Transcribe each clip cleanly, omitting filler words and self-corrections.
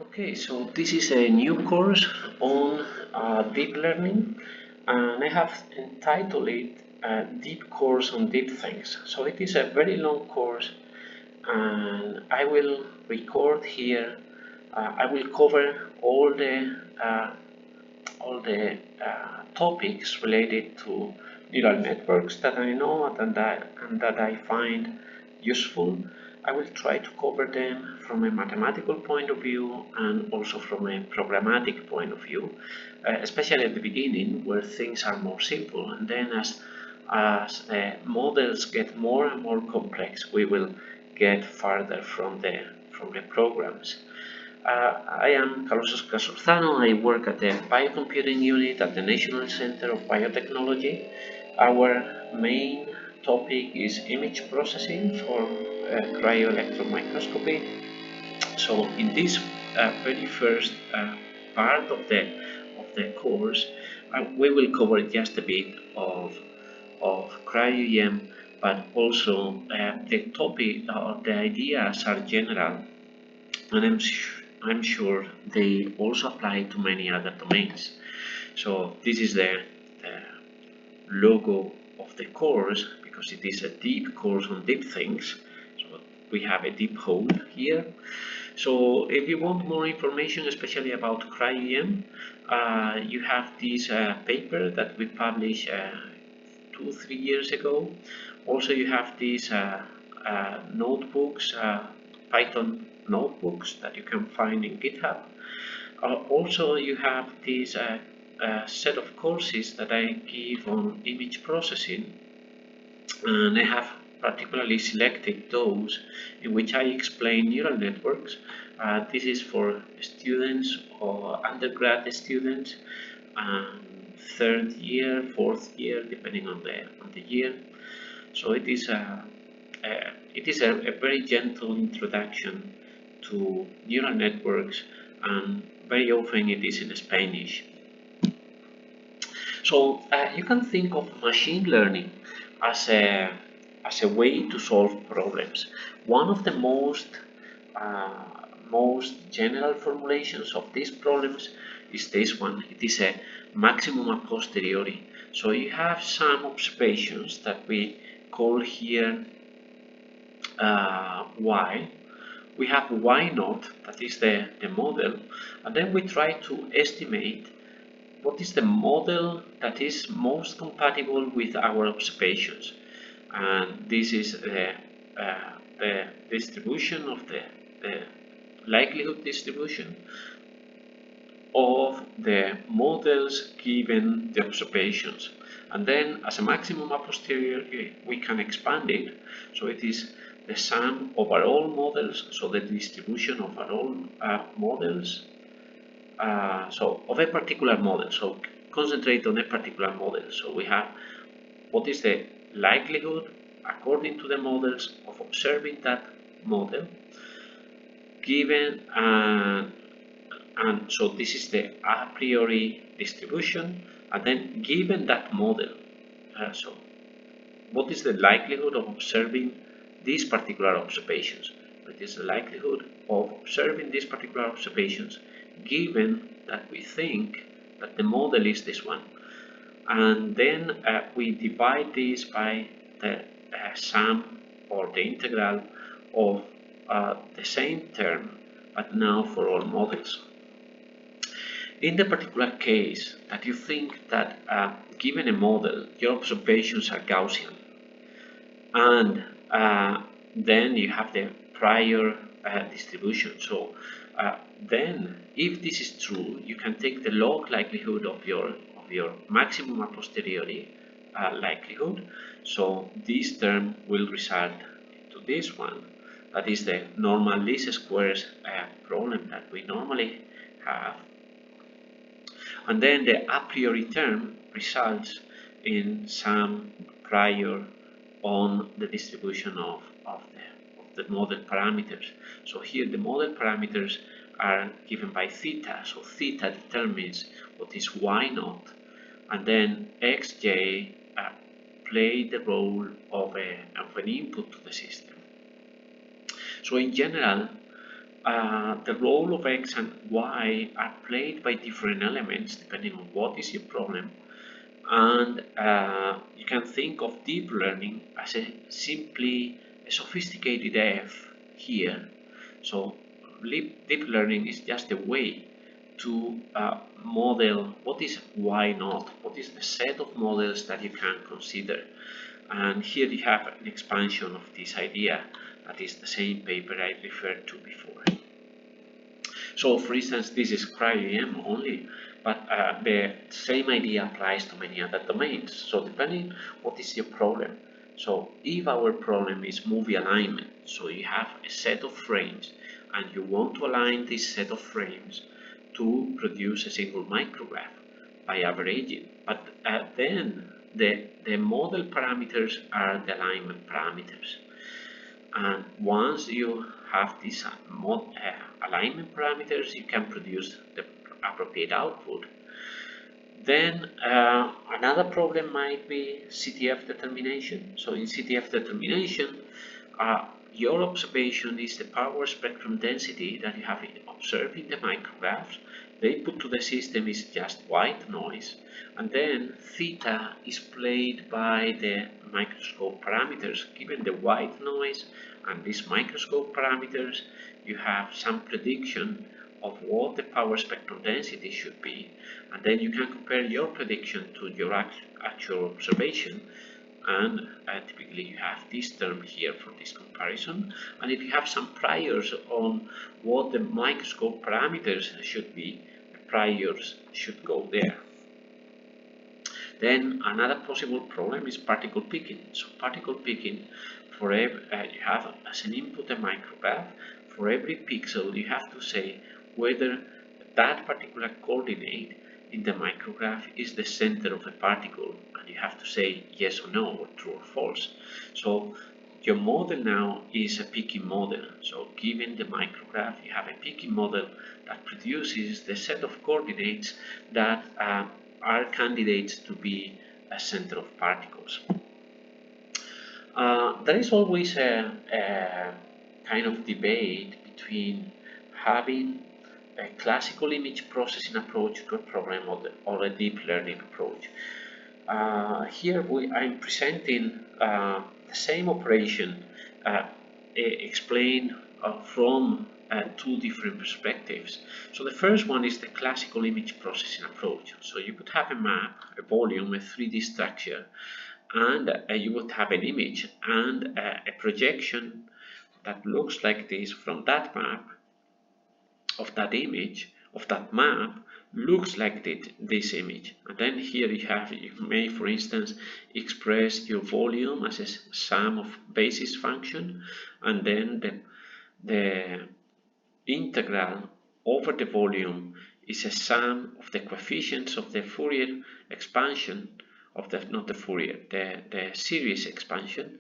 Okay, so this is a new course on deep learning, and I have entitled it Deep Course on Deep Things. So it is a very long course, and I will record here. I will cover all the topics related to neural networks that I know and that I find useful. I will try to cover them from a mathematical point of view and also from a programmatic point of view, especially at the beginning where things are more simple. And then as the models get more and more complex, we will get farther from the programs. I am Carlos Casorzano. I work at the Biocomputing Unit at the National Center of Biotechnology. Our main topic is image processing for cryo-electron microscopy. So in this very first part of the course, we will cover just a bit of CryoEM, but also the topic or the ideas are general, and I'm sure they also apply to many other domains. So this is the logo of the course because it is a deep course on deep things. So we have a deep hole here. So if you want more information, especially about CryoEM, you have this paper that we published 2-3 years ago. Also, you have these notebooks, Python notebooks that you can find in GitHub. Also, you have this set of courses that I give on image processing, and I have particularly selected those in which I explain neural networks. This is for students or undergrad students, third year, fourth year, depending on the year. So it is a very gentle introduction to neural networks, and very often it is in Spanish. So you can think of machine learning as a way to solve problems. One of the most general formulations of these problems is this one. It is a maximum a posteriori. So you have some observations that we call here y. We have y naught, that is the model, and then we try to estimate what is the model that is most compatible with our observations. And this is the distribution of the likelihood distribution of the models given the observations. And then as a maximum a posteriori, we can expand it. So it is the sum over all models, so the distribution of all models, so of a particular model. So concentrate on a particular model. So we have what is the likelihood according to the models of observing that model given, and so this is the a priori distribution, and then given that model, so what is the likelihood of observing these particular observations? It is the likelihood of observing these particular observations given that we think that the model is this one. And then we divide this by the sum or the integral of the same term, but now for all models. In the particular case that you think that given a model, your observations are Gaussian, and then you have the prior distribution. So then, if this is true, you can take the log likelihood of your maximum a posteriori likelihood. So this term will result to this one. That is the normal least squares problem that we normally have. And then the a priori term results in some prior on the distribution of the model parameters. So here the model parameters are given by theta. So theta determines what is y naught, and then xj play the role of an input to the system. So in general, the role of X and Y are played by different elements depending on what is your problem. And you can think of deep learning as simply a sophisticated F here. So deep learning is just a way to model what is why not, what is the set of models that you can consider. And here you have an expansion of this idea, that is the same paper I referred to before. So for instance, this is CryoEM only, but the same idea applies to many other domains. So depending what is your problem. So if our problem is movie alignment, so you have a set of frames and you want to align this set of frames to produce a single micrograph by averaging, but then the model parameters are the alignment parameters. And once you have these alignment parameters, you can produce the appropriate output. Then another problem might be CTF determination. So in CTF determination, your observation is the power spectrum density that you have observed in the micrographs. The input to the system is just white noise, and then theta is played by the microscope parameters. Given the white noise and these microscope parameters, you have some prediction of what the power spectrum density should be, and then you can compare your prediction to your actual observation, and typically you have this term here for this comparison. And if you have some priors on what the microscope parameters should be, the priors should go there. Then another possible problem is particle picking. So particle picking, for every, you have as an input a micrograph. For every pixel you have to say whether that particular coordinate in the micrograph is the center of the particle, and you have to say yes or no, or true or false. So your model now is a picking model. So given the micrograph, you have a picking model that produces the set of coordinates that are candidates to be a center of particles. There is always a kind of debate between having a classical image processing approach to a problem or a deep learning approach. Here I'm presenting the same operation explained from two different perspectives. So the first one is the classical image processing approach. So you could have a map, a volume, a 3D structure, and you would have an image and a projection that looks like this from that map, of that image, of that map, looks like this image. And then here you may, for instance, express your volume as a sum of basis function, and then the integral over the volume is a sum of the coefficients of the Fourier expansion of the, not the Fourier, the series expansion,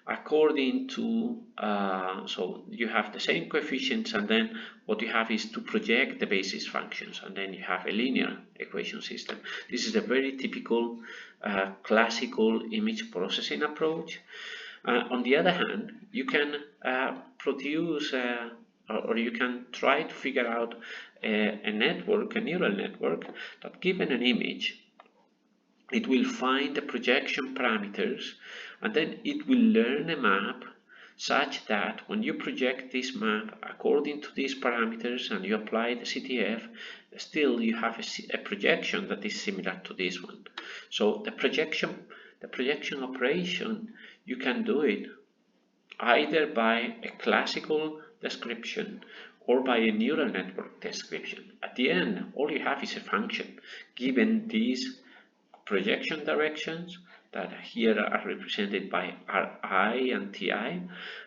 according to, so you have the same coefficients, and then what you have is to project the basis functions, and then you have a linear equation system. This is a very typical classical image processing approach. On the other hand, you can produce or you can try to figure out a network, a neural network, that given an image, it will find the projection parameters, and then it will learn a map such that when you project this map according to these parameters and you apply the CTF, still you have a projection that is similar to this one. So the projection operation, you can do it either by a classical description or by a neural network description. At the end, all you have is a function given these projection directions that here are represented by Ri and Ti,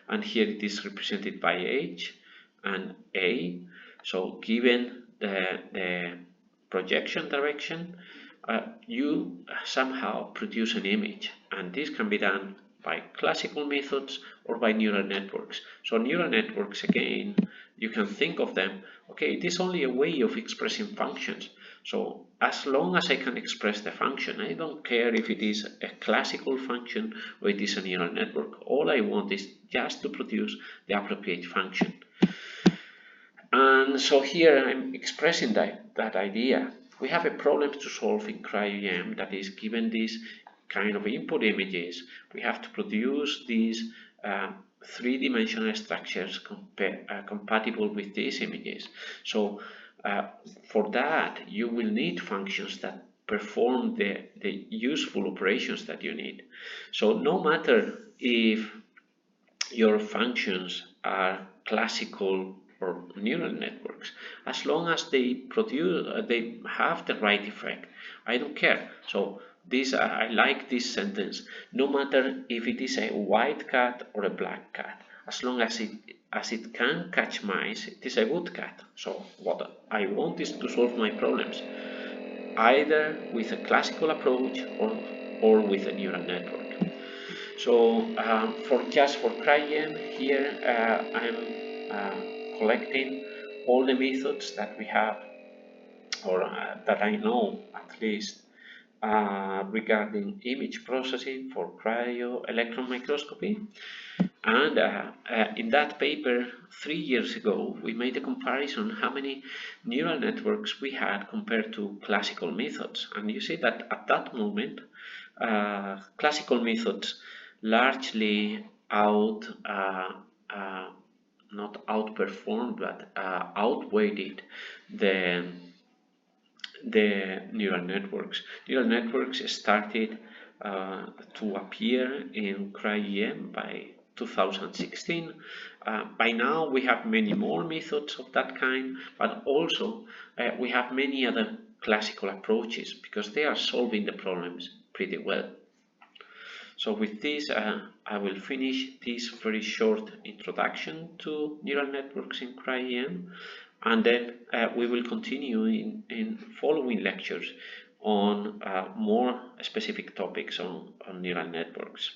and here it is represented by H and A. So given the projection direction, you somehow produce an image, and this can be done by classical methods or by neural networks. So neural networks, again, you can think of them, okay, it is only a way of expressing functions. So as long as I can express the function, I don't care if it is a classical function or it is a neural network. All I want is just to produce the appropriate function. And so here I'm expressing that idea. We have a problem to solve in CryoEM, that is, given these kind of input images, we have to produce these three-dimensional structures compatible with these images. So uh, for that, you will need functions that perform the useful operations that you need. So no matter if your functions are classical or neural networks, as long as they have the right effect, I don't care. So this, I like this sentence. No matter if it is a white cat or a black cat, as long as it can catch mice, it is a good cat. So what I want is to solve my problems either with a classical approach or with a neural network. So for just for CryoEM here, I'm collecting all the methods that we have, or that I know at least, regarding image processing for cryo-electron microscopy. And in that paper 3 years ago, we made a comparison how many neural networks we had compared to classical methods. And you see that at that moment, classical methods largely not outperformed, but outweighed the the neural networks. Neural networks started to appear in CryoEM by 2016. By now we have many more methods of that kind, but also we have many other classical approaches because they are solving the problems pretty well. So with this, I will finish this very short introduction to neural networks in CryoEM, and then we will continue in following lectures on more specific topics on neural networks.